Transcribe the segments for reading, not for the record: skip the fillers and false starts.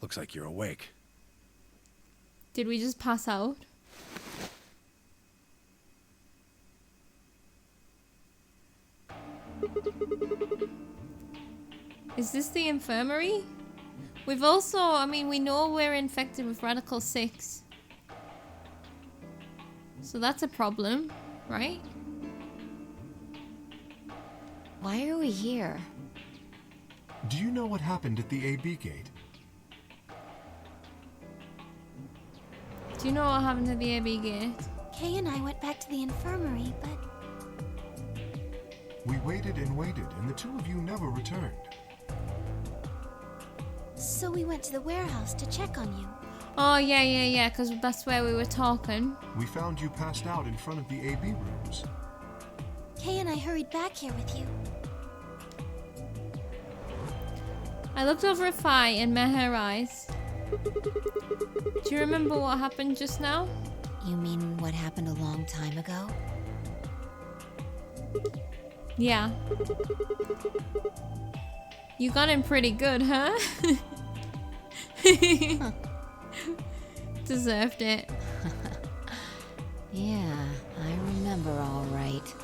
Looks like you're awake. Did we just pass out? Is this the infirmary? We've also, I mean, we know we're infected with Radical 6. So that's a problem, right? Why are we here? Do you know what happened at the AB gate? Do you know what happened to the AB gate? Kay and I went back to the infirmary, but We waited and waited, and the two of you never returned. so we went to the warehouse to check on you. Oh, yeah, because that's where we were talking. We found you passed out in front of the AB rooms. Kay and I hurried back here with you. I looked over at Fi and met her eyes. Do you remember what happened just now? You mean what happened a long time ago? Yeah. You got him pretty good, huh? Deserved it. Yeah, I remember all right.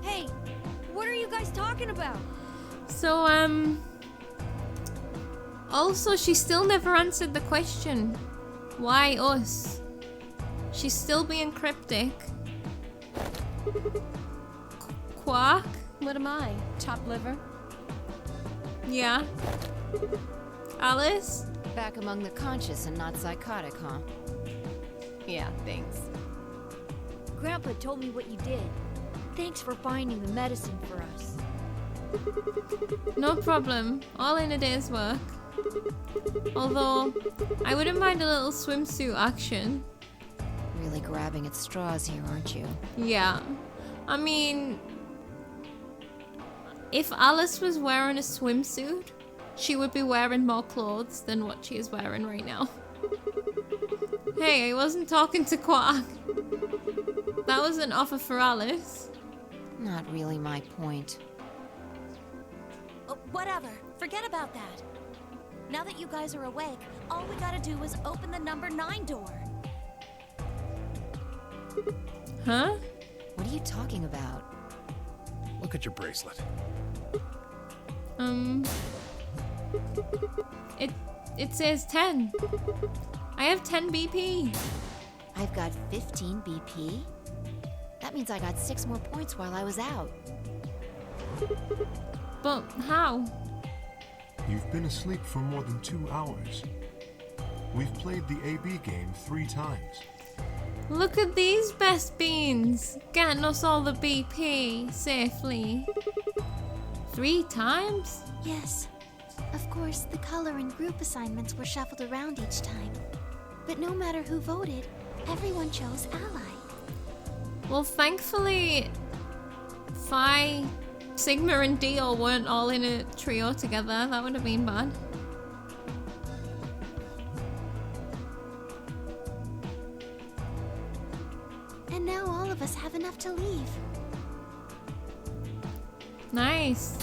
Hey, what are you guys talking about? So, also, she still never answered the question. Why us? She's still being cryptic. Quark? What am I? Chopped liver? Yeah. Alice? Back among the conscious and not psychotic, huh? Yeah, thanks. Grandpa told me what you did. Thanks for finding the medicine for us. No problem. All in a day's work. Although, I wouldn't mind a little swimsuit action. Really grabbing at straws here, aren't you? Yeah. I mean, if Alice was wearing a swimsuit, she would be wearing more clothes than what she is wearing right now. Hey, I wasn't talking to Quark. That was an offer for Alice. Not really my point. Oh, whatever. Forget about that. Now that you guys are awake, all we gotta do is open the number 9 door. Huh? What are you talking about? Look at your bracelet. It says 10. I have 10 BP. I've got 15 BP? That means I got 6 more points while I was out. But how? You've been asleep for more than 2 hours. We've played the AB game 3 times. Look at these best beans, getting us all the BP safely. 3 times? Yes. Of course, the color and group assignments were shuffled around each time. But no matter who voted, everyone chose Ally. Well, thankfully, Phi, Sigma, and Dio weren't all in a trio together. That would have been bad. And now all of us have enough to leave. Nice.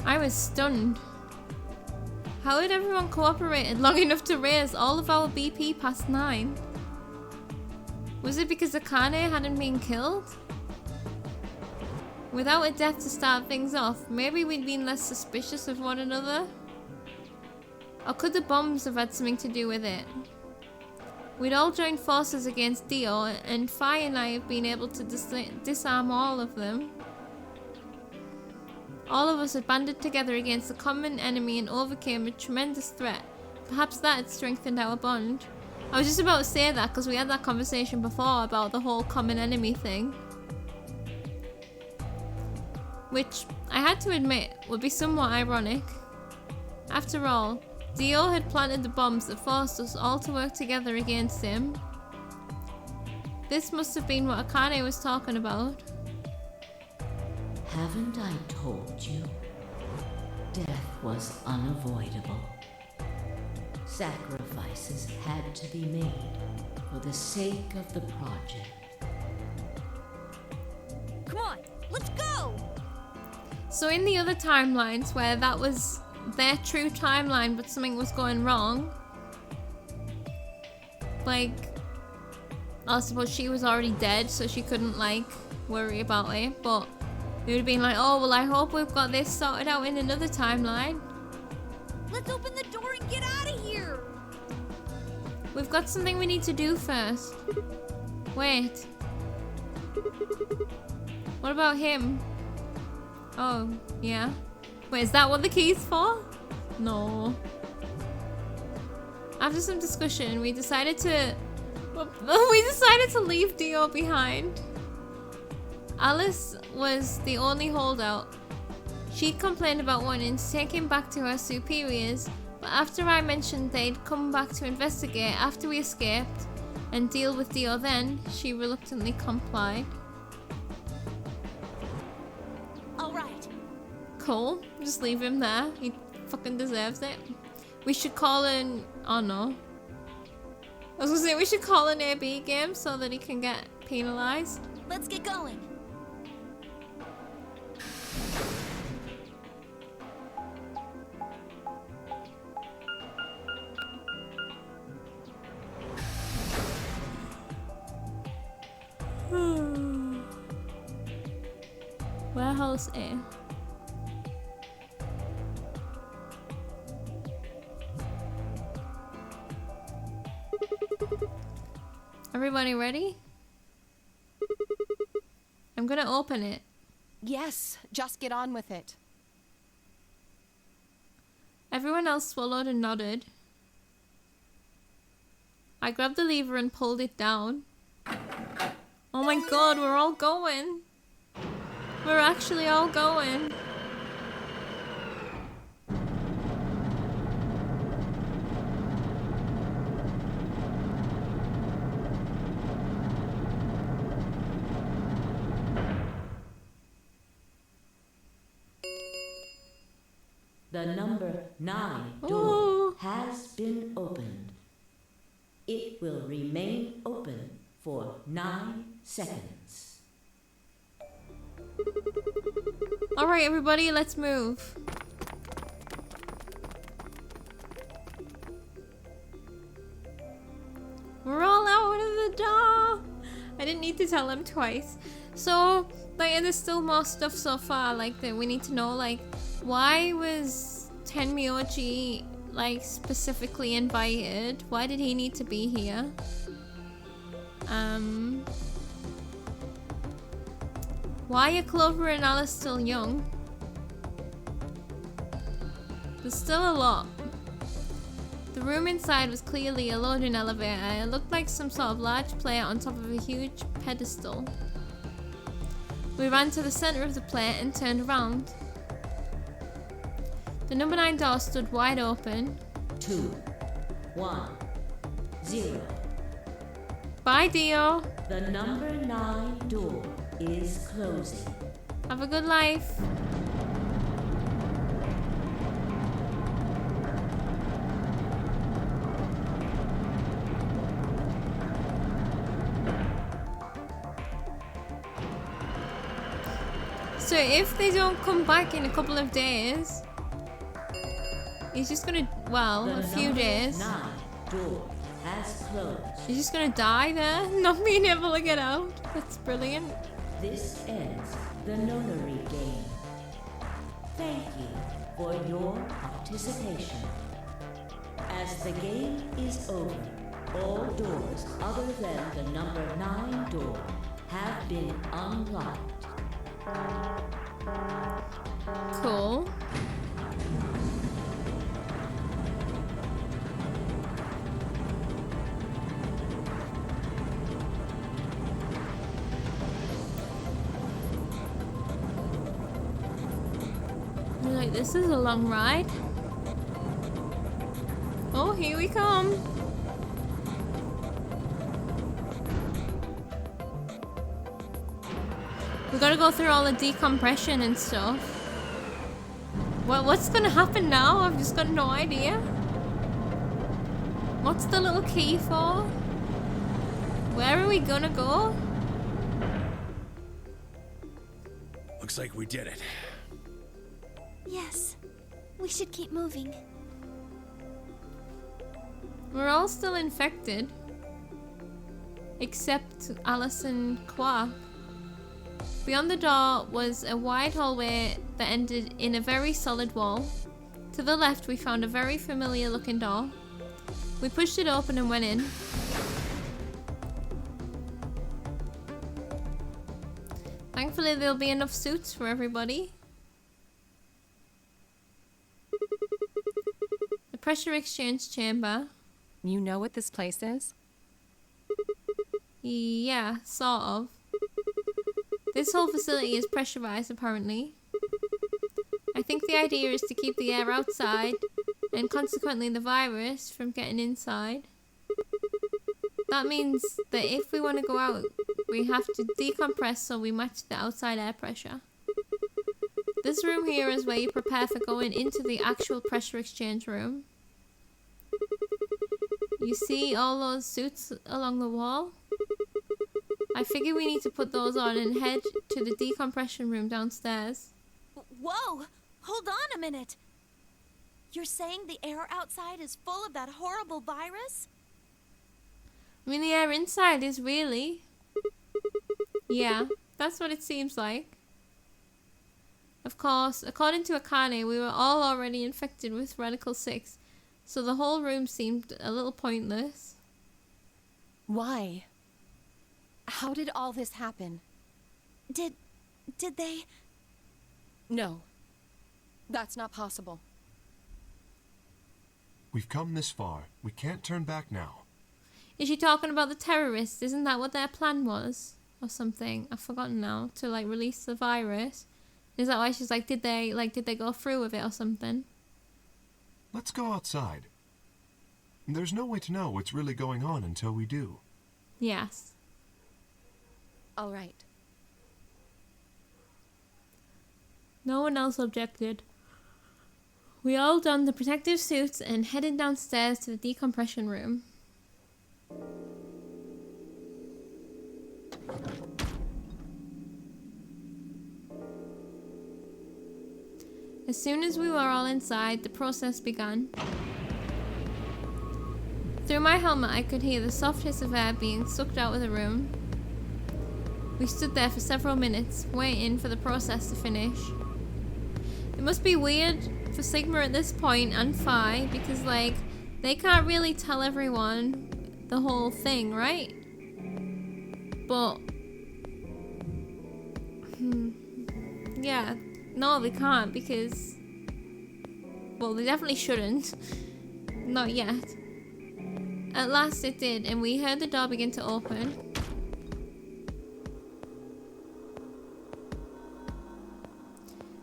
I was stunned. How had everyone cooperated long enough to raise all of our BP past 9? Was it because Akane hadn't been killed? Without a death to start things off, maybe we'd been less suspicious of one another? Or could the bombs have had something to do with it? We'd all joined forces against Dio, and Phi and I have been able to disarm all of them. All of us had banded together against a common enemy and overcame a tremendous threat. Perhaps that had strengthened our bond. I was just about to say that because we had that conversation before about the whole common enemy thing. Which, I had to admit, would be somewhat ironic. After all, Dio had planted the bombs that forced us all to work together against him. This must have been what Akane was talking about. Haven't I told you? Death was unavoidable. Sacrifices had to be made for the sake of the project. Come on, let's go! So in the other timelines where that was their true timeline but something was going wrong, like, I suppose she was already dead so she couldn't like worry about it, but it would have been like, oh well, I hope we've got this sorted out in another timeline. Let's open the door and get out of here! We've got something we need to do first. Wait. What about him? Oh, yeah. Wait, is that what the key's for? No. After some discussion, we decided to leave Dio behind. Alice was the only holdout. She complained about wanting to take him back to her superiors, but after I mentioned they'd come back to investigate after we escaped and deal with Dio then, she reluctantly complied. Alright. Cool. Just leave him there. He fucking deserves it. We should call an... oh no. I was gonna say we should call an AB game so that he can get penalized. Let's get going. Warehouse A. Everybody ready? I'm gonna open it. Yes, just get on with it. Everyone else swallowed and nodded. I grabbed the lever and pulled it down. Oh my god, we're all going. We're actually all going. The number 9 door Ooh. has been opened. It will remain open for 9 seconds. Alright everybody, let's move. We're all out of the door. I didn't need to tell him twice. So, like, and there's still more stuff so far, like, that we need to know, like, why was Tenmyoji, like, specifically invited? Why did he need to be here? Why are Clover and Alice still young? There's still a lot. The room inside was clearly a loading elevator. It looked like some sort of large plate on top of a huge pedestal. We ran to the center of the plate and turned around. The number 9 door stood wide open. 2, 1, 0. Bye, Dio. The number 9 door is closing. Have a good life. So if they don't come back in a couple of days, he's just gonna, well, a few days. 9 door has closed. He's just gonna die there, not being able to get out. That's brilliant. This ends the Nonary game. Thank you for your participation. As the game is over, all doors other than the number 9 door have been unlocked. Cool. Like, this is a long ride. Oh, here we come. We gotta go through all the decompression and stuff. What's gonna happen now? I've just got no idea. What's the little key for? Where are we gonna go? Looks like we did it. Yes. We should keep moving. We're all still infected. Except Alice and Quark. Beyond the door was a wide hallway that ended in a very solid wall. To the left we found a very familiar looking door. We pushed it open and went in. Thankfully there'll be enough suits for everybody. The pressure exchange chamber. You know what this place is? Yeah, sort of. This whole facility is pressurized apparently. I think the idea is to keep the air outside and consequently the virus from getting inside. That means that if we want to go out, we have to decompress so we match the outside air pressure. This room here is where you prepare for going into the actual pressure exchange room. You see all those suits along the wall? I figure we need to put those on and head to the decompression room downstairs. Whoa! Hold on a minute! You're saying the air outside is full of that horrible virus? I mean, the air inside is really. Yeah, that's what it seems like. Of course, according to Akane, we were all already infected with Radical 6, so the whole room seemed a little pointless. Why? How did all this happen? Did they... No. That's not possible. We've come this far. We can't turn back now. Is she talking about the terrorists? Isn't that what their plan was? Or something? I've forgotten now. To like release the virus. Is that why she's like, did they go through with it or something? Let's go outside. There's no way to know what's really going on until we do. Yes. All right. No one else objected. We all donned the protective suits and headed downstairs to the decompression room. As soon as we were all inside, the process began. Through my helmet, I could hear the soft hiss of air being sucked out of the room. We stood there for several minutes, waiting for the process to finish. It must be weird for Sigma at this point and Phi, because like, they can't really tell everyone the whole thing, right? But yeah, no, they can't because, well, they definitely shouldn't. Not yet. At last it did, and we heard the door begin to open.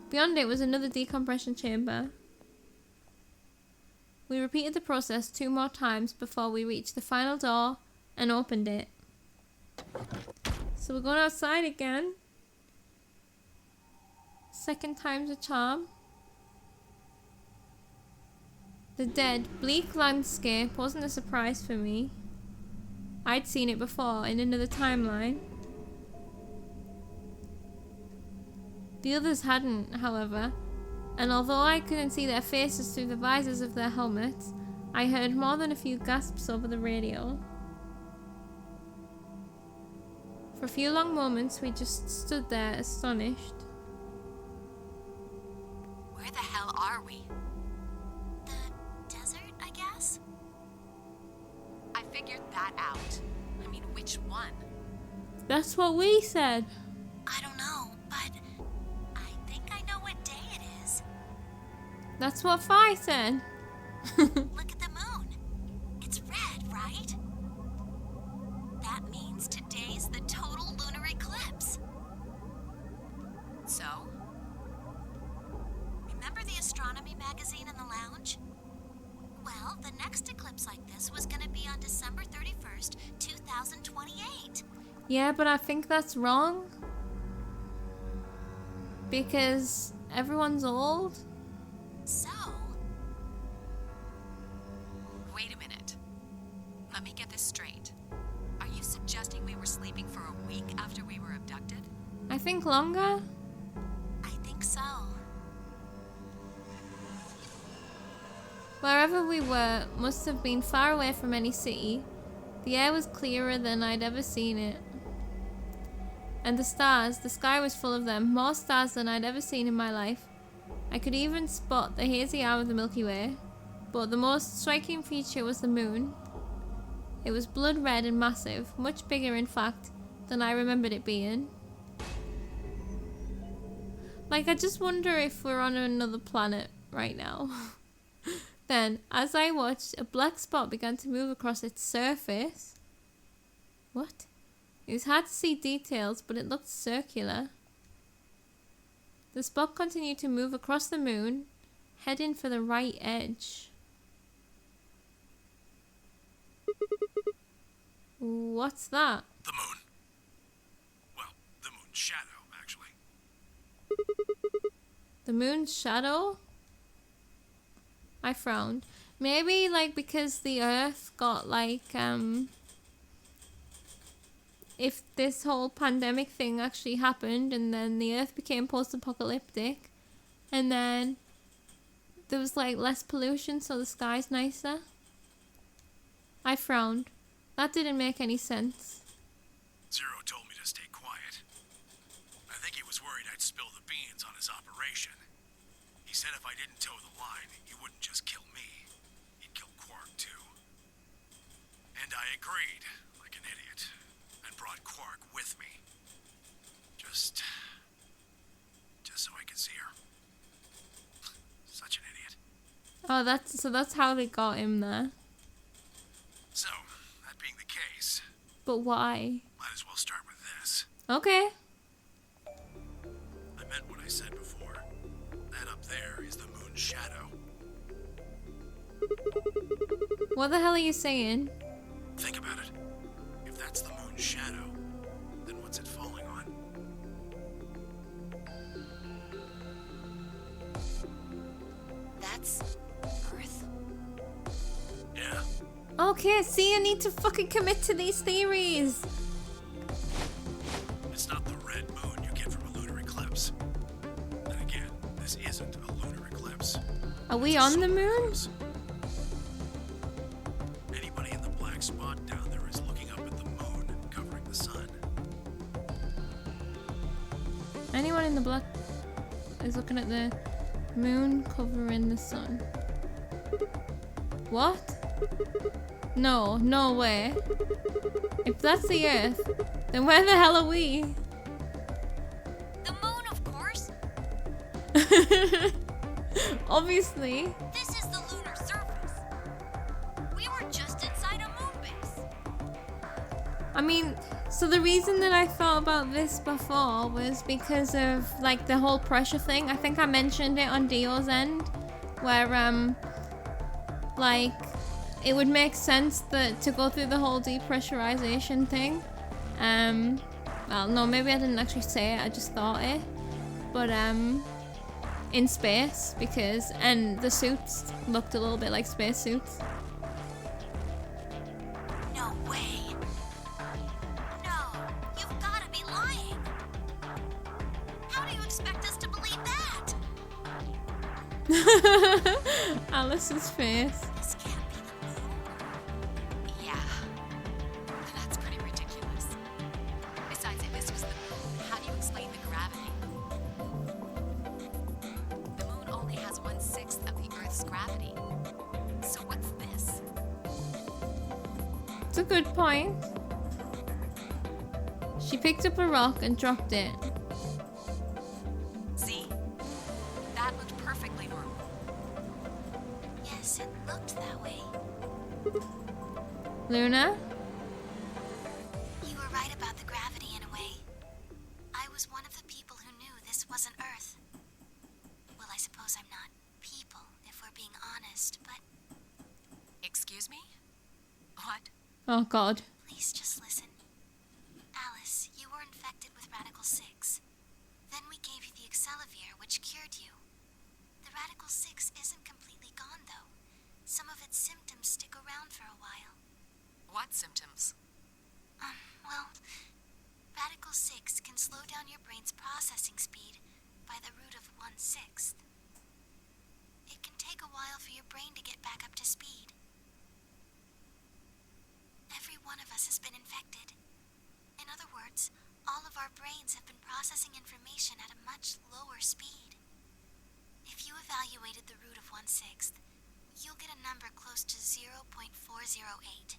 Beyond it was another decompression chamber. We repeated the process 2 more times before we reached the final door and opened it. So we're going outside again. Second time's a charm. The dead, bleak landscape wasn't a surprise for me. I'd seen it before in another timeline. The others hadn't, however, and although I couldn't see their faces through the visors of their helmets, I heard more than a few gasps over the radio. For a few long moments, we just stood there astonished. Where the hell are we? The desert, I guess? I figured that out. I mean, which one? That's what we said. I don't know, but I think I know what day it is. That's what Phi said. Look at the moon. It's red, right? That means today's the total lunar eclipse. So? Remember the astronomy magazine in the lounge? Well, the next eclipse like this was gonna be on December 31st, 2028. Yeah, but I think that's wrong. Because everyone's old. So, Wait a minute. take longer? I think so. Wherever we were must have been far away from any city. The air was clearer than I'd ever seen it. And the stars, the sky was full of them, more stars than I'd ever seen in my life. I could even spot the hazy arm of the Milky Way. But the most striking feature was the moon. It was blood red and massive, much bigger in fact than I remembered it being. Like, I just wonder if we're on another planet right now. Then, as I watched, a black spot began to move across its surface. What? It was hard to see details, but it looked circular. The spot continued to move across the moon, heading for the right edge. What's that? The moon. Well, the moon's shadow, actually. The moon's shadow? I frowned. Maybe, like, because the Earth got, like, if this whole pandemic thing actually happened and then the Earth became post-apocalyptic and then there was, like, less pollution, so the sky's nicer. I frowned. That didn't make any sense. Zero told me to stay quiet. I think he was worried I'd spill the beans on his operation. He said if I didn't toe the line, he wouldn't just kill me. He'd kill Quark, too. And I agreed, like an idiot, and brought Quark with me. Just so I could see her. Such an idiot. Oh, that's how they got him there. So, that being the case, But why? might as well start with this. Okay. I meant what I said before. That up there is the moon's shadow. What the hell are you saying? Think about it. If that's the moon's shadow, then what's it falling on? That's Earth? Yeah. Okay, see, I need to fucking commit to these theories. It's not the red moon you get from a lunar eclipse. Then again, this isn't a lunar eclipse. Are we It's a on the solar moon? eclipse. Anybody in the black spot down there is looking up at the moon covering the sun. Anyone in the black is looking at the moon covering the sun. What? No, no way. If that's the Earth, then where the hell are we? The moon, of course. Obviously. This is the lunar surface. We were just inside a moon base. I mean, so the reason that I thought about this before was because of, like, the whole pressure thing. I think I mentioned it on Dio's end, where, like, it would make sense that to go through the whole depressurization thing. Well, no, maybe I didn't actually say it, I just thought it. But, in space, because, and the suits looked a little bit like space suits. No way. No, you've gotta be lying. How do you expect us to believe that? Alice's face. This can't be the moon. Yeah. That's pretty ridiculous. Besides, if this was the moon, how do you explain the gravity? The moon only has 1/6 of the Earth's gravity. So what's this? It's a good point. She picked up a rock and dropped it. See? That looked perfectly normal. Yes, it looked that way. Luna? You were right about the gravity in a way. I was one of the people who knew this wasn't Earth. Well, I suppose I'm not people, if we're being honest, but Excuse me? What? Oh god. please just listen. Alice, you were infected with Radical 6. Then we gave you the Excelivir, which cured you. The Radical 6 isn't completely gone, though. Some of its symptoms stick around for a while. What symptoms? Well, Radical 6 can slow down your brain's processing speed by the root of 1/6. It can take a while for your brain to get back up to speed. Every one of us has been infected. In other words, all of our brains have been processing information at a much lower speed. If you evaluated the root of 1/6, you'll get a number close to 0.408.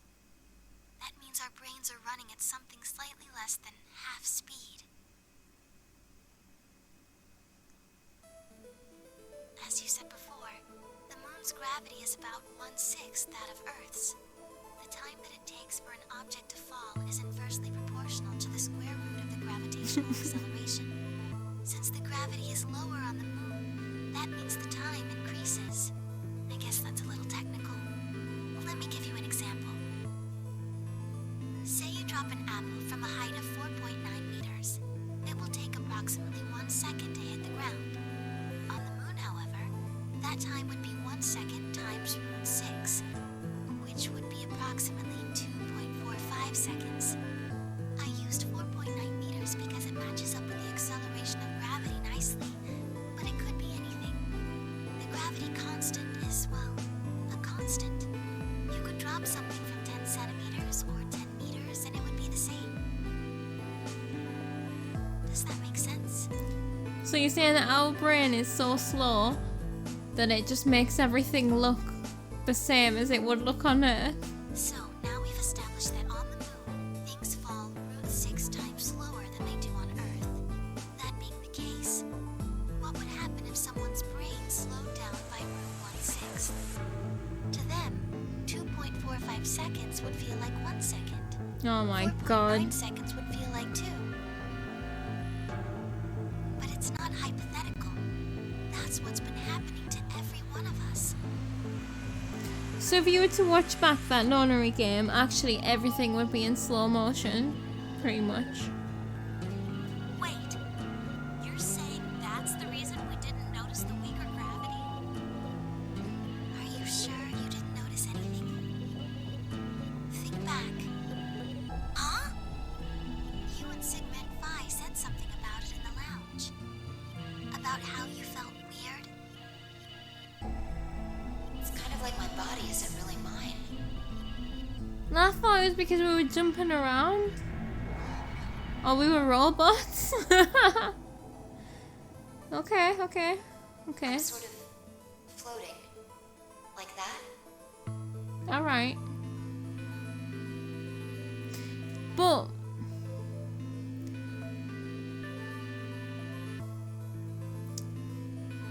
That means our brains are running at something slightly less than half speed. As you said before, the moon's gravity is about 1/6 that of Earth's. The time that it takes for an object to fall is inversely proportional to the square root of the gravitational acceleration. Since the gravity is lower on the moon, that means the time increases. I guess that's a little technical. Let me give you an example. Say you drop an apple from a height of 4.9 meters. It will take approximately 1 second to hit the ground. On the moon, however, that time would be 1 second times root 6, which would be approximately 2.45 seconds. I used 4.9 meters because it matches up with the acceleration of gravity nicely, but it could be anything. The gravity constant is, well, a constant. You could drop something from 10 centimeters or 10 meters and it would be the same. Does that make sense? So you're saying that our brain is so slow that it just makes everything look the same as it would look on Earth? So now we've established that on the moon, things fall root 6 times slower than they do on Earth. That being the case, what would happen if someone's brain slowed down by root 1/6? To them, 2.45 seconds would feel like 1 second. Oh my 4.9 god. seconds would feel like 2. But it's not hypothetical. That's what's been happening to every one of us. So if you were to watch back that Nonary game, actually everything would be in slow motion, pretty much. Wait, you're saying that's the reason we didn't notice the weaker gravity? Are you sure you didn't notice anything? Think back. Huh? You and Sigmund Phi said something about it in the lounge. About how you felt weird. It's kind of like my body isn't really mine. And I thought it was because we were jumping around. Or we were robots. Okay. I'm sort of floating. Like that? Alright.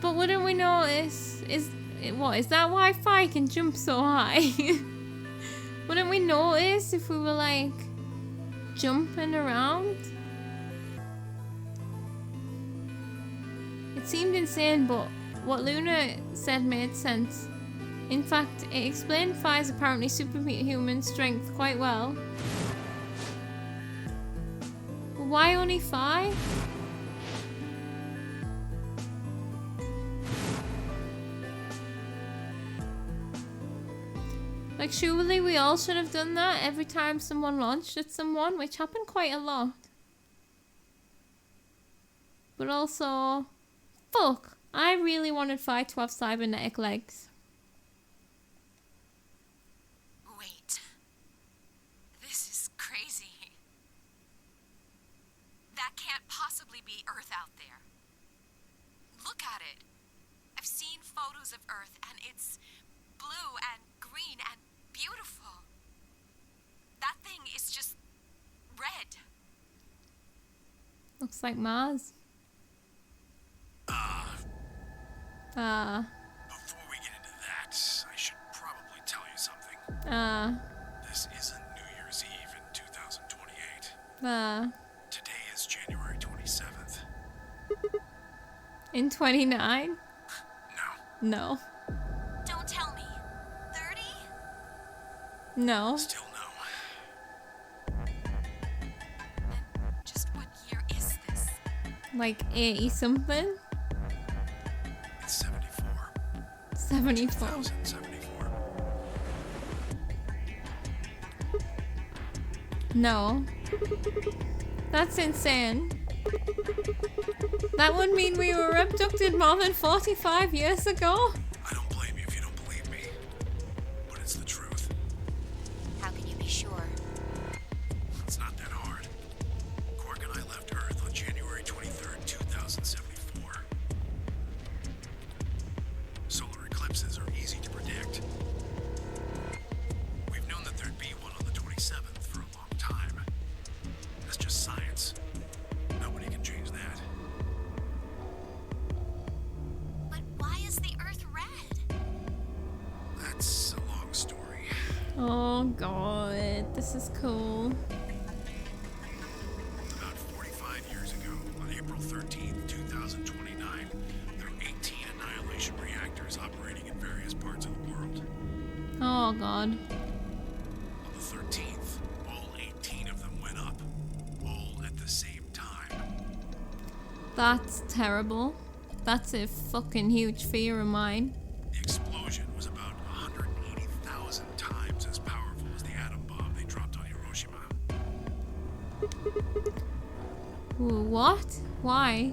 But wouldn't we notice is that why Phi can jump so high? Wouldn't we notice if we were like jumping around? It seemed insane, but what Luna said made sense. In fact, it explained Phi's apparently superhuman strength quite well. But why only Phi? Like, surely we all should have done that every time someone launched at someone, which happened quite a lot. But also, fuck, I really wanted Phi to have cybernetic legs. Wait. This is crazy. That can't possibly be Earth out there. Look at it. I've seen photos of Earth and it's blue and green and beautiful. That thing is just red. Looks like Mars. Before we get into that, I should probably tell you something. This isn't New Year's Eve in 2028. Today is January 27th. In 29? No. No. Don't tell me. 30? No. Still no. Just what year is this? Like 80 something? It's 74. 74. 2074. No. That's insane. That would mean we were abducted more than 45 years ago? I don't blame you if you don't believe me, but it's the truth. How can you be sure? It's not that hard. Quark and I left Earth on January 23rd, 2074. Solar eclipses are easy to predict. We've known that there'd be one on the 27th for a long time. That's just science. Nobody can change that. But why is the Earth red? That's a long story. Oh god, this is cool. About 45 years ago, on April 13th, 2029, there were 18 annihilation reactors operating in various parts of the world. Oh god. On the 13th, all 18 of them went up, all at the same time. That's terrible. That's a fucking huge fear of mine. The explosion was about 180,000 times as powerful as the atom bomb they dropped on Hiroshima. Ooh, what? Why?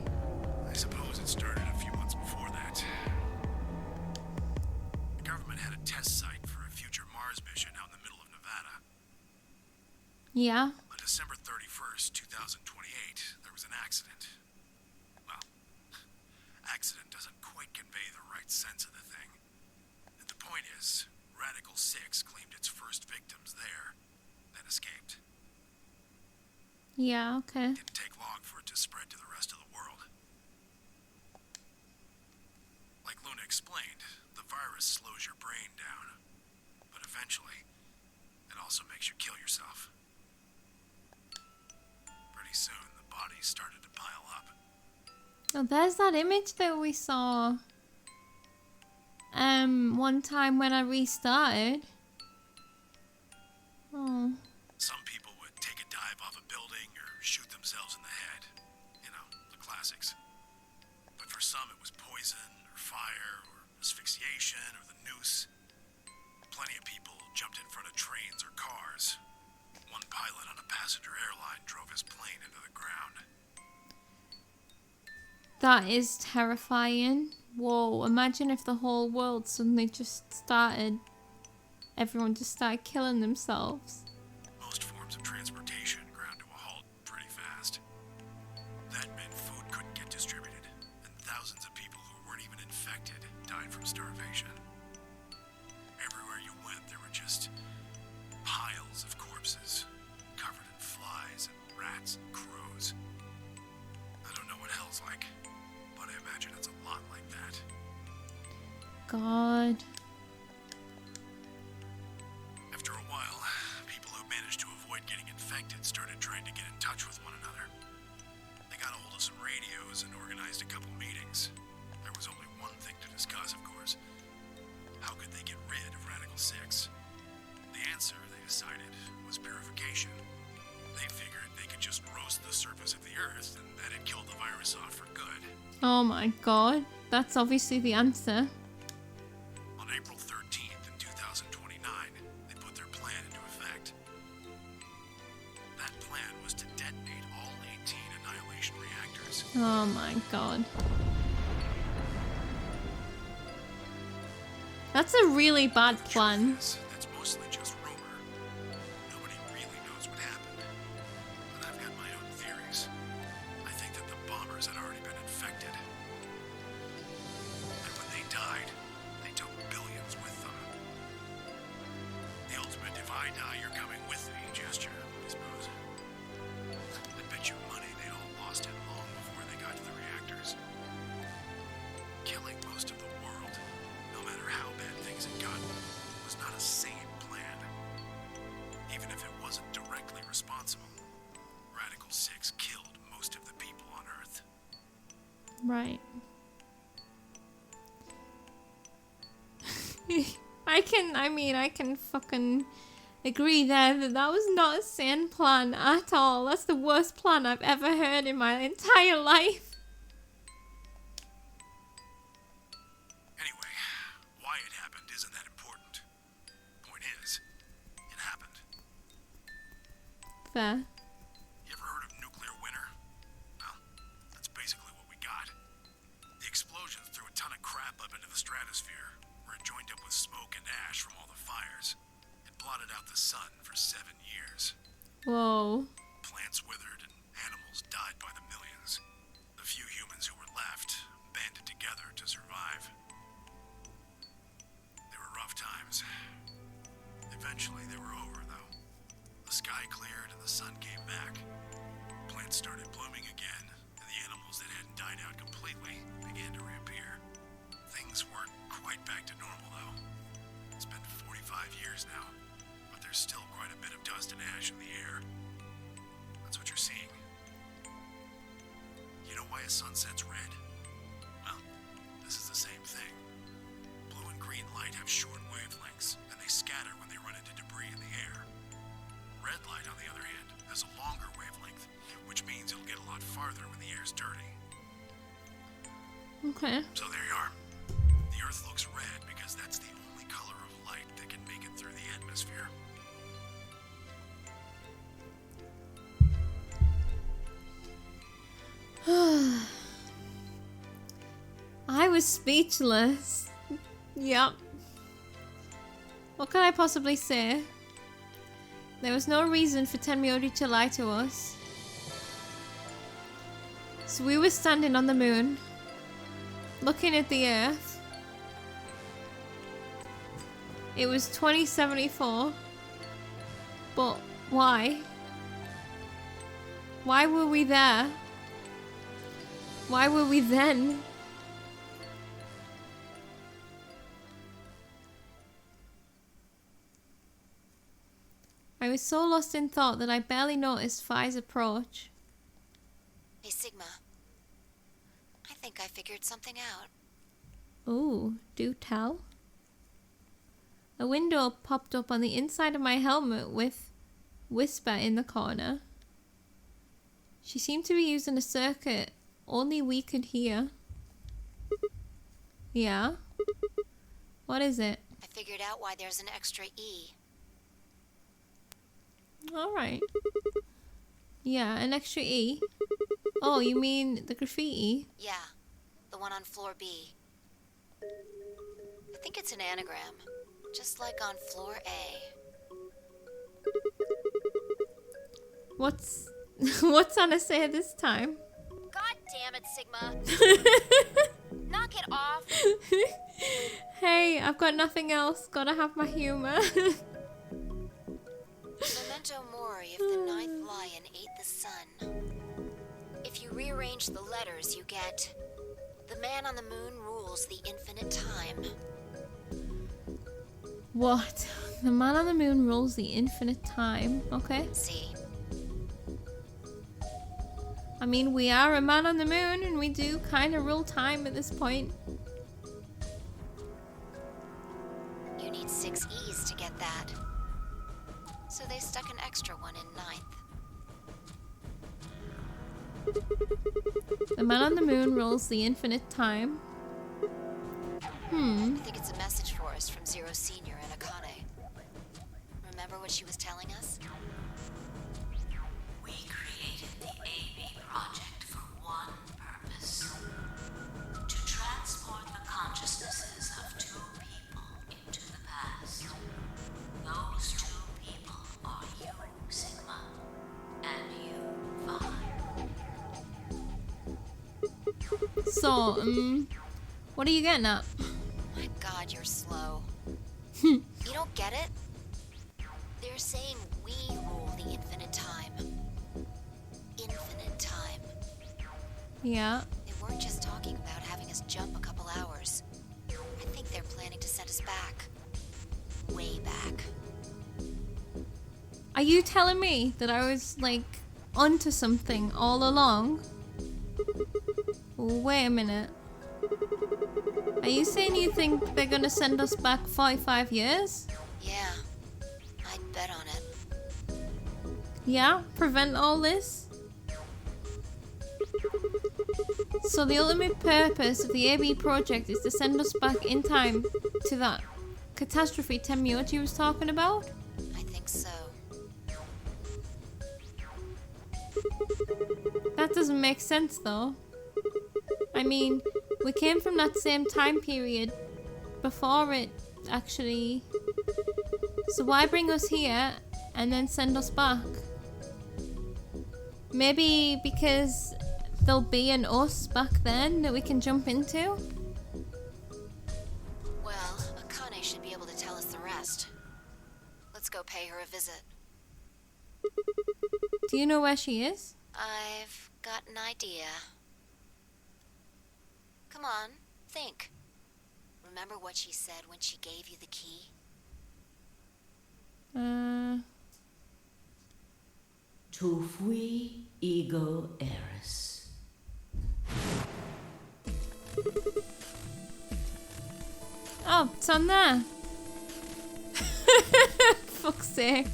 I suppose it started a few months before that. The government had a test site for a future Mars mission out in the middle of Nevada. Yeah. On December 31st, 2028, there was an accident. Well, accident doesn't quite convey the right sense of the thing. The point is, Radical 6 claimed its first victims there, then escaped. Yeah, okay. Didn't take long for it to spread to the rest of the world. Like Luna explained, the virus slows your brain down. But eventually, it also makes you kill yourself. Pretty soon, the bodies started to pile up. Oh, there's that image that we saw. One time when I restarted. Oh. Some people would take a dive off a building or shoot themselves in the head. You know, the classics. But for some, it was poison, or fire, or asphyxiation, or the noose. Plenty of people jumped in front of trains or cars. One pilot on a passenger airline drove his plane into the ground. That is terrifying. Whoa, imagine if the whole world suddenly just started... Everyone just started killing themselves. Most forms of transportation ground to a halt pretty fast. That meant food couldn't get distributed, and thousands of people who weren't even infected died from starvation. Everywhere you went, there were just piles of corpses, covered in flies and rats and crows. I don't know what hell's like, but I imagine it's a lot like that. God. After a while, people who managed to avoid getting infected started trying to get in touch with one another. They got a hold of some radios and organized a couple meetings. There was only one thing to discuss, of course. How could they get rid of Radical 6? The answer, they decided, was purification. They figured they could just roast the surface of the Earth and that'd kill the virus off for good. Oh my god. That's obviously the answer. On April 13th in 2029, they put their plan into effect. That plan was to detonate all 18 annihilation reactors. Oh my god. That's a really bad plan. That's mostly just rumor. Nobody really knows what happened. But I've got my own theories. I think that the bombers had already been infected. And when they died, they took billions with them. The ultimate if I die, you're coming with me gesture, I suppose. I bet you money they'd all lost it long before they got to the reactors. Killing most of the world, no matter how bad things had gotten, was not a sane plan. Even if it wasn't directly responsible, Radical 6 killed most of the people on Earth. Right. I can fucking agree there that that was not a sane plan at all. That's the worst plan I've ever heard in my entire life. Anyway, why it happened isn't that important. Point is, it happened. Fair. You ever heard of nuclear up into the stratosphere, where it joined up with smoke and ash from all the fires. It blotted out the sun for 7 years. Whoa. Plants withered and animals died by the millions. The few humans who were left banded together to survive. They were rough times. Eventually they were over, though. The sky cleared and the sun came back. Plants started blooming again, and the animals that hadn't died out completely began to reappear. Things weren't quite back to normal, though. It's been 45 years now, but there's still quite a bit of dust and ash in the air. That's what you're seeing. You know why a sunset's red? Well, this is the same thing. Blue and green light have short wavelengths, and they scatter when they run into debris in the air. Red light, on the other hand, has a longer wavelength, which means it'll get a lot farther when the air's dirty. Okay. So there you are. The Earth looks red because that's the only color of light that can make it through the atmosphere. I was speechless. Yup. What could I possibly say? There was no reason for Tenmyori to lie to us. So we were standing on the moon, looking at the Earth. It was 2074. But why? Why were we there? Why were we then? I was so lost in thought that I barely noticed Phi's approach. Hey, Sigma. I think I figured something out. Ooh, do tell. A window popped up on the inside of my helmet with Whisper in the corner. She seemed to be using a circuit only we could hear. Yeah? What is it? I figured out why there's an extra E. Alright. Yeah, an extra E. Oh, you mean the graffiti? Yeah, the one on floor B. I think it's an anagram, just like on floor A. What's what's Anna say this time? God damn it, Sigma. Knock it off. Hey, I've got nothing else. Gotta have my humor. Memento mori if the ninth lion ate the sun. If you rearrange the letters, you get... The man on the moon rules the infinite time. What? The man on the moon rules the infinite time. Okay. See? I mean, we are a man on the moon and we do kind of rule time at this point. You need 6 E's to get that. So they stuck an extra one in ninth. The man on the moon rules the infinite time. I think it's a message for us from Zero Senior and Akane. Remember what she was telling us? We created the AB project for one purpose. To transport the consciousnesses of 2 people into the past. Those 2 people are you, Sigma, and you, Vi. So, what are you getting at? My God, you're slow. You don't get it? They're saying we rule the infinite time. Infinite time. Yeah. They weren't just talking about having us jump a couple hours. I think they're planning to send us back. Way back. Are you telling me that I was, like, onto something all along? Wait a minute. Are you saying you think they're gonna send us back 45 years? Yeah, I'd bet on it. Yeah? Prevent all this? So the ultimate purpose of the AB project is to send us back in time to that catastrophe Tenmyori was talking about? I think so. That doesn't make sense though. I mean, We came from that same time period before it, actually. So why bring us here and then send us back? Maybe because there'll be an us back then that we can jump into? Well, Akane should be able to tell us the rest. Let's go pay her a visit. Do you know where she is? I've got an idea. Come on, think. Remember what she said when she gave you the key? Tu fui ego eris. Oh, it's on there. Fuck's sake.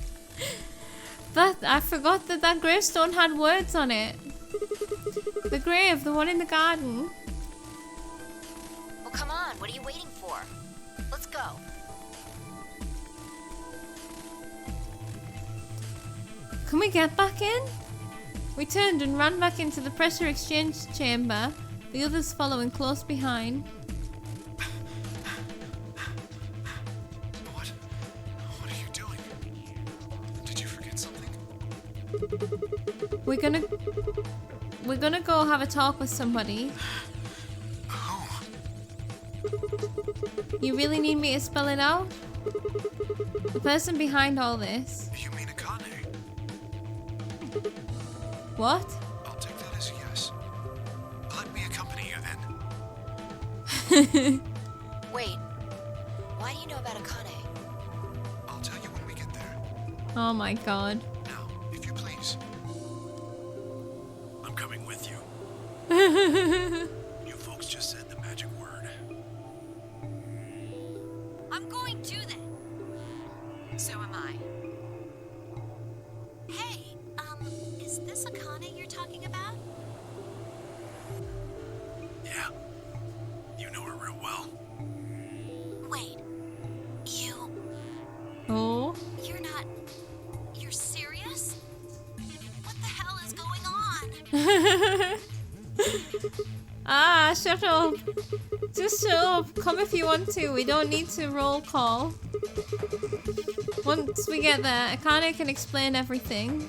I forgot that gravestone had words on it. The grave, the one in the garden. Well, come on, what are you waiting for? Let's go. Can we get back in? We turned and ran back into the pressure exchange chamber, the others following close behind. What are you doing? Did you forget something? We're gonna go have a talk with somebody. Oh. You really need me to spell it out? The person behind all this. You mean Akane? What? I'll take that as a yes. Let me accompany you then. Wait, why do you know about Akane? I'll tell you when we get there. Oh my god. Now, if you please. I'm coming with you. You folks just said the magic word. I'm going to then. So am I. Hey, is this Akane you're talking about? Yeah. You know her real well. Wait, Oh. you're serious? What the hell is going on? Ah, shut up. Just shut up. Come if you want to. We don't need to roll call. Once we get there, Akane can explain everything.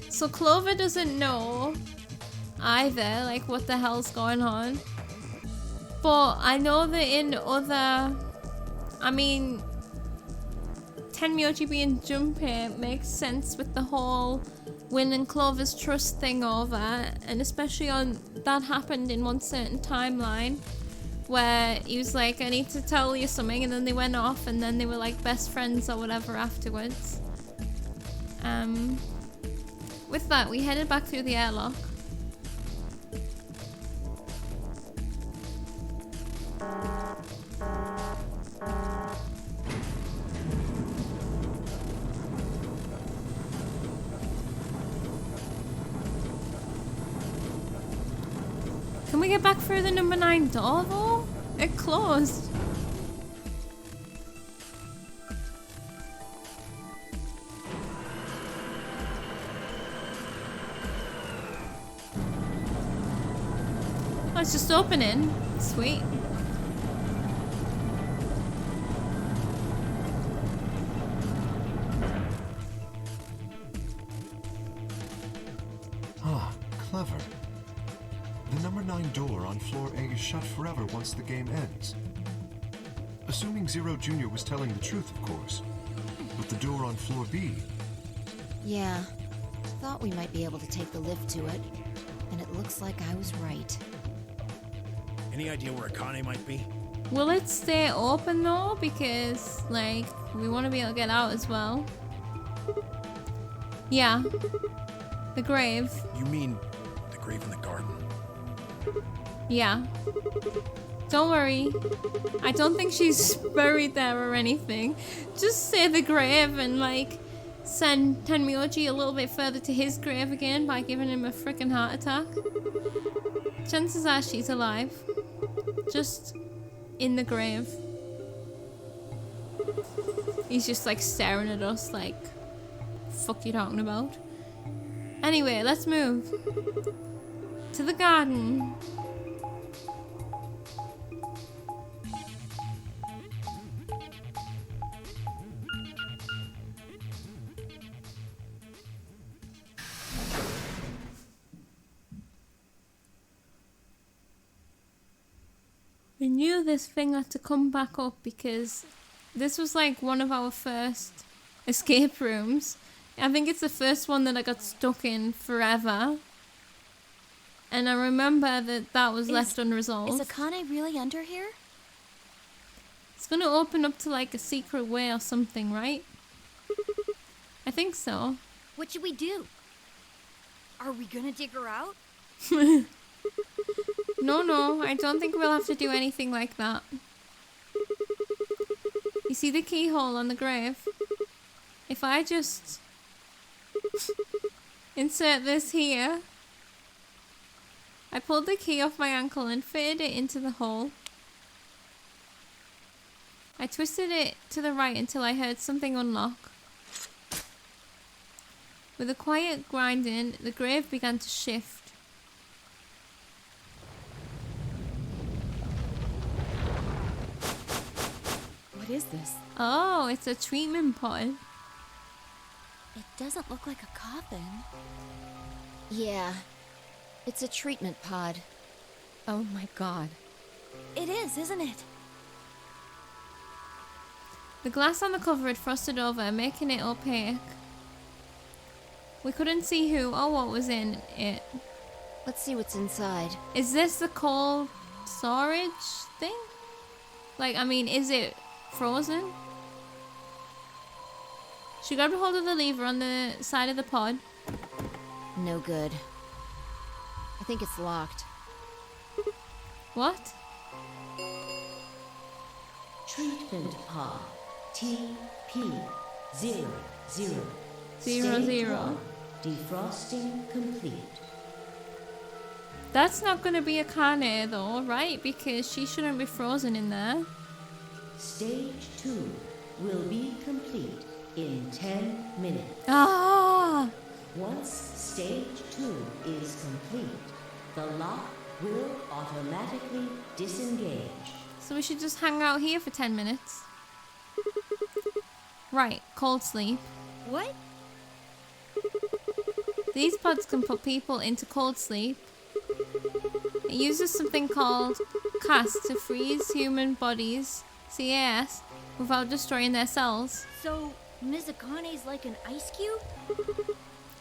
So Clover doesn't know either, like, what the hell's going on. But I know that in other... I mean... Tenmyoji being Junpei makes sense with the whole Win and Clover's trust thing over, and especially on that happened in one certain timeline where he was like, I need to tell you something, and then they went off and then they were like best friends or whatever afterwards. With that, we headed back through the airlock. Can we get back through the number 9 door though? It closed. Oh, it's just opening. Sweet. Ah, clever. The number 9 door on floor A is shut forever once the game ends. Assuming Zero Jr. was telling the truth, of course. But the door on floor B... Yeah, thought we might be able to take the lift to it, and it looks like I was right. Any idea where Akane might be? Will it stay open though? Because, like, we want to be able to get out as well. Yeah. The grave. You mean the grave in the garden? Yeah. Don't worry. I don't think she's buried there or anything. Just say the grave and, like, send Tenmyoji a little bit further to his grave again by giving him a freaking heart attack. Chances are she's alive. Just in the grave. He's just, like, staring at us like, fuck you talking about? Anyway, let's move. To the garden. I knew this thing had to come back up because this was like one of our first escape rooms. I think it's the first one that I got stuck in forever. And I remember that was left unresolved. Is Akane really under here? It's gonna open up to like a secret way or something, right? I think so. What should we do? Are we gonna dig her out? No, I don't think we'll have to do anything like that. You see the keyhole on the grave? If I just insert this here, I pulled the key off my ankle and fitted it into the hole. I twisted it to the right until I heard something unlock. With a quiet grinding, the grave began to shift. What is this? Oh, it's a treatment pod. It doesn't look like a coffin. Yeah, it's a treatment pod. Oh my god. It is, isn't it? The glass on the cover had frosted over, making it opaque. We couldn't see who or what was in it. Let's see what's inside. Is this the cold storage thing? Like, I mean, is it frozen? She grabbed a hold of the lever on the side of the pod. No good. I think it's locked. What? Treatment pod TP00. 00. Stage 1. Defrosting complete. That's not going to be Akane though, right? Because she shouldn't be frozen in there. Stage 2 will be complete in 10 minutes. Ah! Once stage 2 is complete, the lock will automatically disengage. So we should just hang out here for 10 minutes. Right, cold sleep. What? These pods can put people into cold sleep. It uses something called CAS to freeze human bodies, CAS, without destroying their cells. So, Miss Akane's like an ice cube?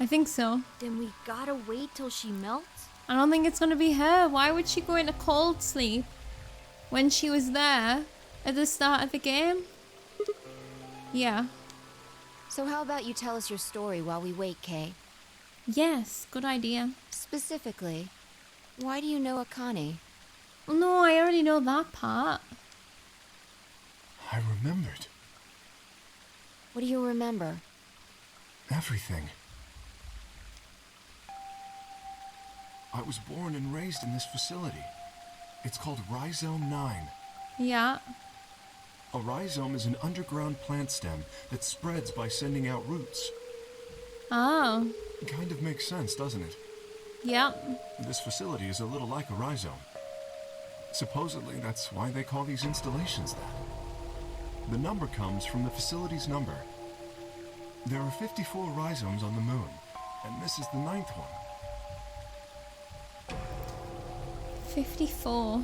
I think so. Then we gotta wait till she melts? I don't think it's gonna be her. Why would she go into cold sleep when she was there at the start of the game? Yeah. So how about you tell us your story while we wait, Kay? Yes, good idea. Specifically, why do you know Akane? No, I already know that part. I remembered What do you remember? everything. I was born and raised in this facility. It's called Rhizome 9. Yeah. A rhizome is an underground plant stem that spreads by sending out roots. Oh. Kind of makes sense, doesn't it? Yep. This facility is a little like a rhizome. Supposedly, that's why they call these installations that. The number comes from the facility's number. There are 54 rhizomes on the moon, and this is the 9th one. 54.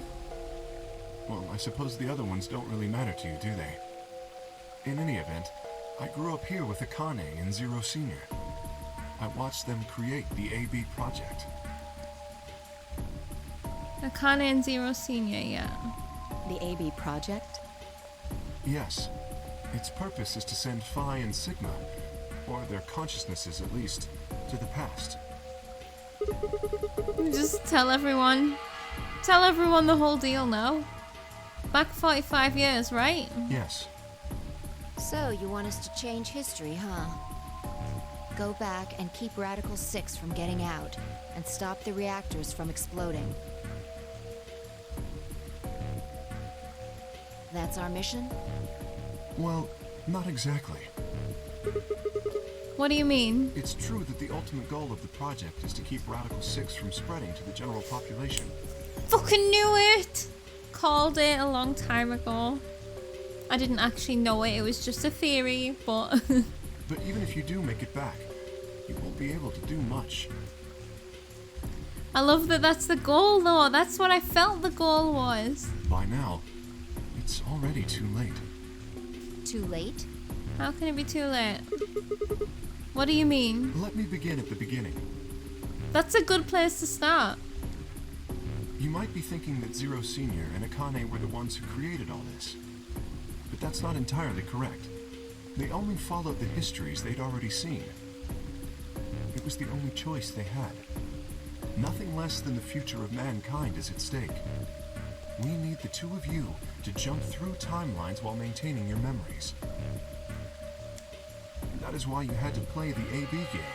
Well, I suppose the other ones don't really matter to you, do they? In any event, I grew up here with Akane and Zero Senior. I watched them create the AB project. Akane and Zero Senior, yeah. The AB project? Yes. Its purpose is to send Phi and Sigma, or their consciousnesses at least, to the past. Just tell everyone the whole deal now. Back 45 years, right? Yes. So, you want us to change history, huh? Go back and keep Radical 6 from getting out, and stop the reactors from exploding. That's our mission? Well, not exactly. What do you mean? It's true that the ultimate goal of the project is to keep Radical 6 from spreading to the general population. Fucking knew it! Called it a long time ago. I didn't actually know it, it was just a theory, but... But even if you do make it back, you won't be able to do much. I love that that's the goal, though. That's what I felt the goal was. By now, it's already too late. Too late? How can it be too late? What do you mean? Let me begin at the beginning. That's a good place to start. You might be thinking that Zero Senior and Akane were the ones who created all this. But that's not entirely correct. They only followed the histories they'd already seen. It was the only choice they had. Nothing less than the future of mankind is at stake. We need the two of you to jump through timelines while maintaining your memories. That is why you had to play the AB game,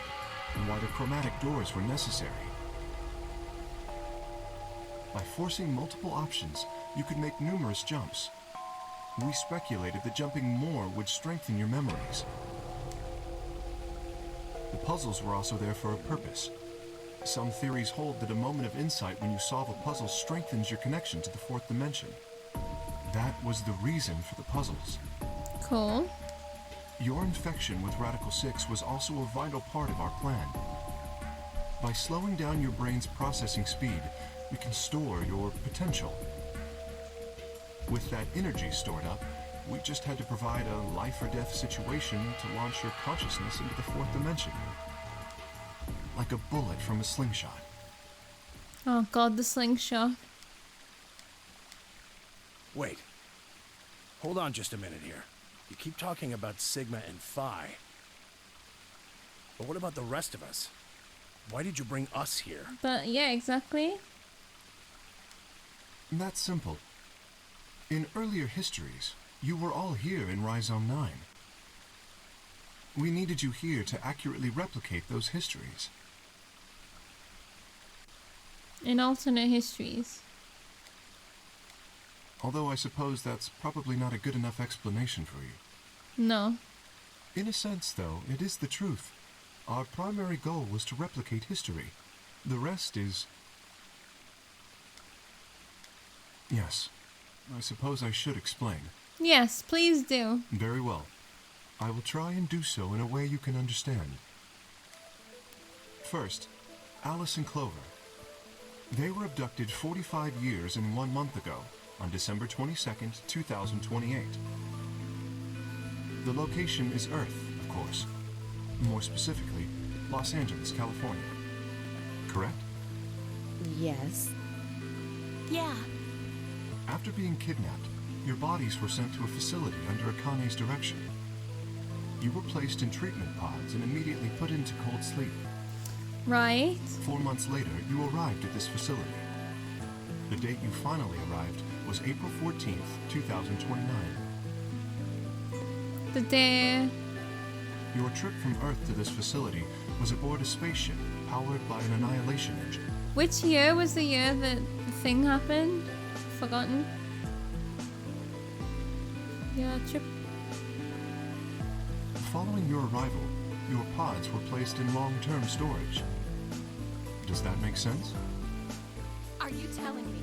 and why the chromatic doors were necessary. By forcing multiple options, you could make numerous jumps. We speculated that jumping more would strengthen your memories. The puzzles were also there for a purpose. Some theories hold that a moment of insight when you solve a puzzle strengthens your connection to the fourth dimension. That was the reason for the puzzles. Cool. Your infection with Radical 6 was also a vital part of our plan. By slowing down your brain's processing speed, we can store your potential. With that energy stored up, we just had to provide a life or death situation to launch your consciousness into the fourth dimension. Like a bullet from a slingshot. Oh god, the slingshot. Wait. Hold on just a minute here. You keep talking about Sigma and Phi. But what about the rest of us? Why did you bring us here? But yeah, exactly. That's simple. In earlier histories, you were all here in Rhizome 9. We needed you here to accurately replicate those histories. In alternate histories. Although I suppose that's probably not a good enough explanation for you. No. In a sense, though, it is the truth. Our primary goal was to replicate history. The rest is... Yes. I suppose I should explain. Yes, please do. Very well. I will try and do so in a way you can understand. First, Alice and Clover. They were abducted 45 years and 1 month ago, on December 22nd, 2028. The location is Earth, of course. More specifically, Los Angeles, California. Correct? Yes. Yeah. After being kidnapped, your bodies were sent to a facility under Akane's direction. You were placed in treatment pods and immediately put into cold sleep. Right. 4 months later, you arrived at this facility. The date you finally arrived was April 14th, 2029. The day... Your trip from Earth to this facility was aboard a spaceship powered by an annihilation engine. Which year was the year that the thing happened? Forgotten. Yeah, trip. Following your arrival, your pods were placed in long-term storage. Does that make sense? Are you telling me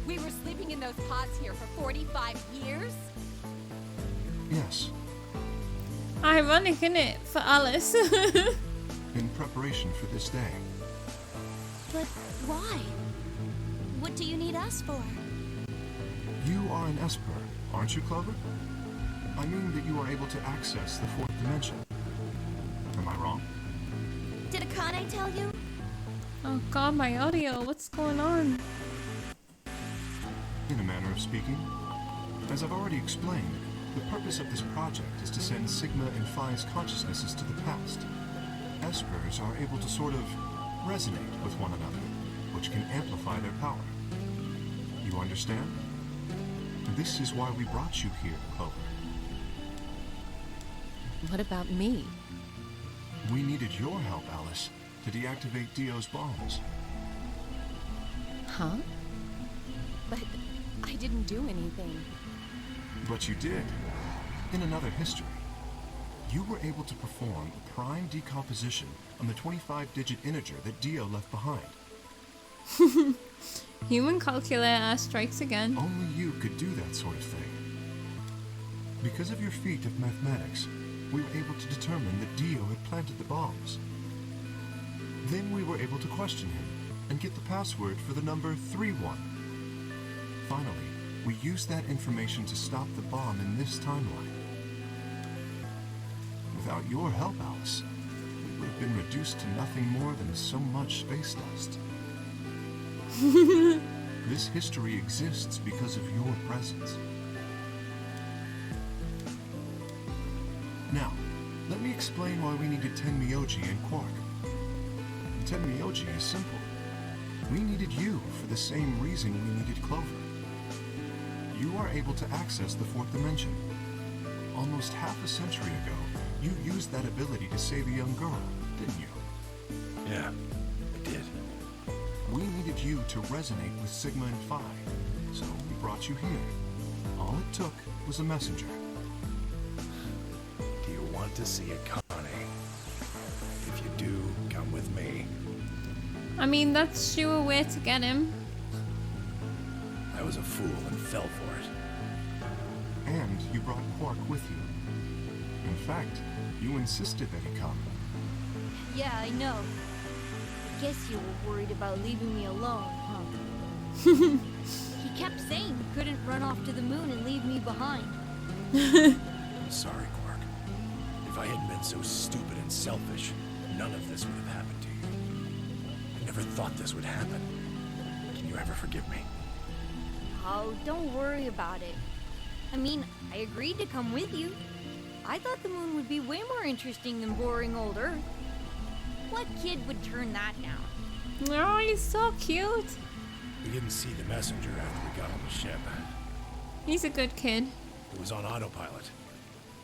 we were sleeping in those pods here for 45 years? Yes, Ironic, innit? For Alice. in preparation for this day. But why? What do you need us for? You are an Esper, aren't you, Clover? I mean that you are able to access the fourth dimension. Am I wrong? Did Akane tell you? Oh god, my audio. What's going on? In a manner of speaking. As I've already explained, the purpose of this project is to send Sigma and Phi's consciousnesses to the past. Espers are able to sort of resonate with one another, which can amplify their power. You understand? This is why we brought you here, Clover. What about me? We needed your help, Alice, to deactivate Dio's bombs. Huh? But I didn't do anything. But you did. In another history. You were able to perform a prime decomposition on the 25-digit integer that Dio left behind. Human calculator strikes again. Only you could do that sort of thing. Because of your feat of mathematics, we were able to determine that Dio had planted the bombs. Then we were able to question him, and get the password for the number 31. Finally, we use that information to stop the bomb in this timeline. Without your help, Alice, we would have been reduced to nothing more than so much space dust. This history exists because of your presence. Now, let me explain why we needed Tenmyoji and Quark. Tenmyoji is simple. We needed you for the same reason we needed Clover. You are able to access the fourth dimension. Almost half a century ago, you used that ability to save a young girl, didn't you? Yeah, I did. We needed you to resonate with Sigma and Phi, so we brought you here. All it took was a messenger. Do you want to see Akane? If you do, come with me. I mean, that's sure way to get him. I was a fool and fell for it. And you brought Quark with you. In fact, you insisted that he come. Yeah, I know. I guess you were worried about leaving me alone, huh? He kept saying he couldn't run off to the moon and leave me behind. I'm sorry, Quark. If I hadn't been so stupid and selfish, none of this would have happened to you. I never thought this would happen. Can you ever forgive me? Oh, don't worry about it. I mean, I agreed to come with you. I thought the moon would be way more interesting than boring old Earth. What kid would turn that down? Oh, he's so cute. We didn't see the messenger after we got on the ship. He's a good kid. It was on autopilot.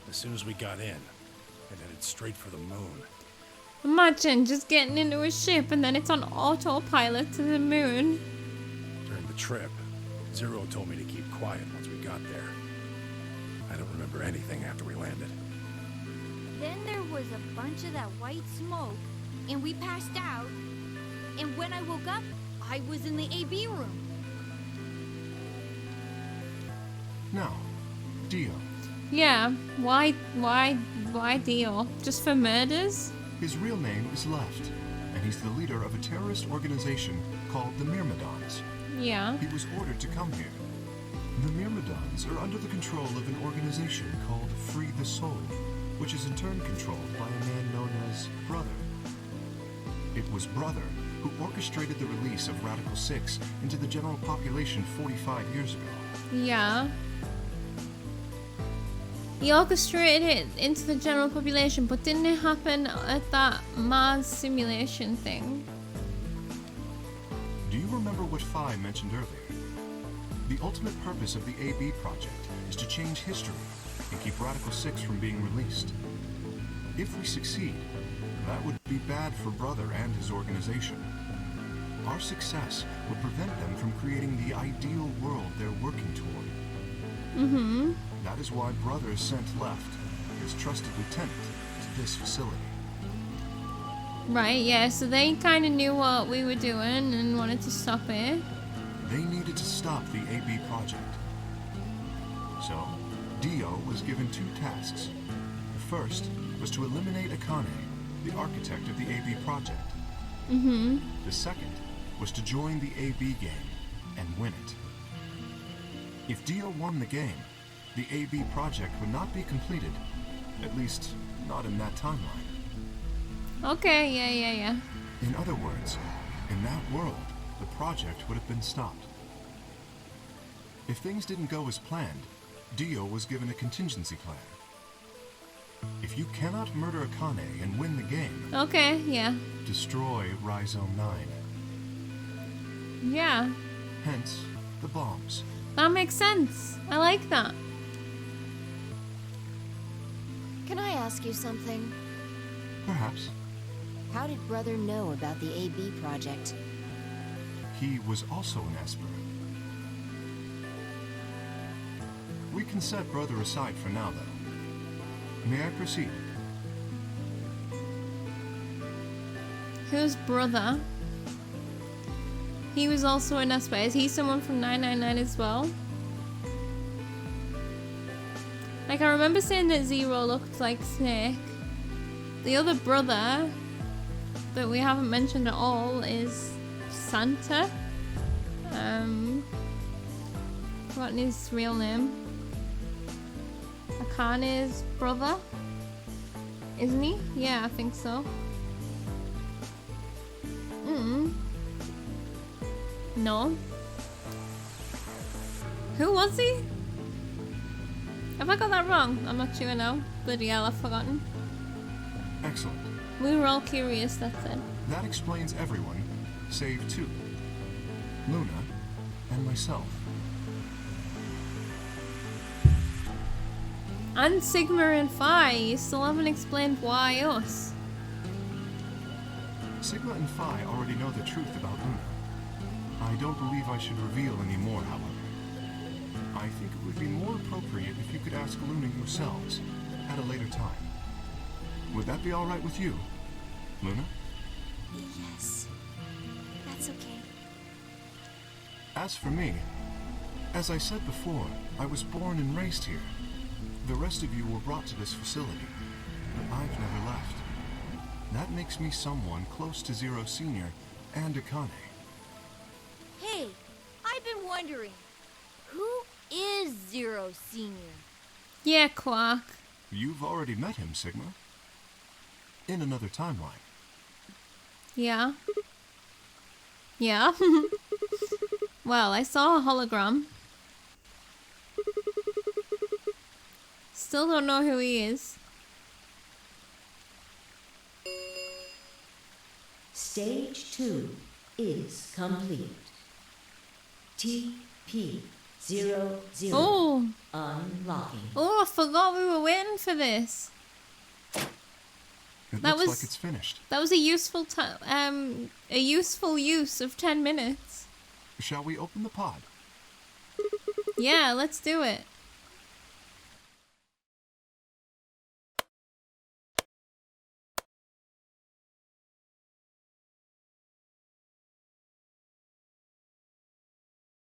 As soon as we got in, it headed straight for the moon. Imagine just getting into a ship and then it's on autopilot to the moon. During the trip, Zero told me to keep quiet once we got there. I don't remember anything after we landed. Then there was a bunch of that white smoke, and we passed out. And when I woke up, I was in the AB room. Now, Dio. Yeah, why Dio? Just for murders? His real name is Left, and he's the leader of a terrorist organization called the Myrmidons. Yeah. He was ordered to come here. The Myrmidons are under the control of an organization called Free the Soul, which is in turn controlled by a man known as Brother. It was Brother who orchestrated the release of Radical 6 into the general population 45 years ago. Yeah. He orchestrated it into the general population, but didn't it happen at that Mars simulation thing? Do you remember what Phi mentioned earlier? The ultimate purpose of the AB project is to change history and keep Radical 6 from being released. If we succeed, that would be bad for Brother and his organization. Our success would prevent them from creating the ideal world they're working toward. Mm-hmm. That is why Brother sent Left, his trusted lieutenant, to this facility. Right, yeah, so they kind of knew what we were doing and wanted to stop it. They needed to stop the AB project. So, Dio was given two tasks. The first was to eliminate Akane, the architect of the AB project. Mm-hmm. The second was to join the AB game and win it. If Dio won the game, the AB project would not be completed, at least not in that timeline. Okay, yeah. In other words, in that world, the project would have been stopped. If things didn't go as planned, Dio was given a contingency plan. If you cannot murder Akane and win the game, Okay, yeah. destroy Rhizome 9. Yeah. Hence, the bombs. That makes sense. I like that. Can I ask you something? Perhaps. How did Brother know about the AB project? He was also an Esper. We can set Brother aside for now, though. May I proceed? Who's Brother? He was also an Esper. Is he someone from 999 as well? Like, I remember saying that Zero looked like Snake. The other brother that we haven't mentioned at all is Santa. Forgotten his real name. Akane's brother. Isn't he? Yeah, I think so. No. Who was he? Have I got that wrong? I'm not sure now. Bloody hell, I've forgotten. Excellent. We were all curious, that's it. That explains everyone, save two. Luna and myself. And Sigma and Phi, you still haven't explained why us. Sigma and Phi already know the truth about Luna. I don't believe I should reveal any more, however. I think it would be more appropriate if you could ask Luna yourselves at a later time. Would that be all right with you, Luna? Yes. That's okay. As for me, as I said before, I was born and raised here. The rest of you were brought to this facility, but I've never left. That makes me someone close to Zero Senior and Akane. Hey, I've been wondering, who is Zero Senior? Yeah, Quark. You've already met him, Sigma. In another timeline. Yeah. Yeah. Well, I saw a hologram. Still don't know who he is. Stage 2 is complete. TP00 Oh! unlocking. Oh, I forgot we were waiting for this. It That looks was- like it's finished. That was a useful a useful use of 10 minutes. Shall we open the pod? Yeah, let's do it.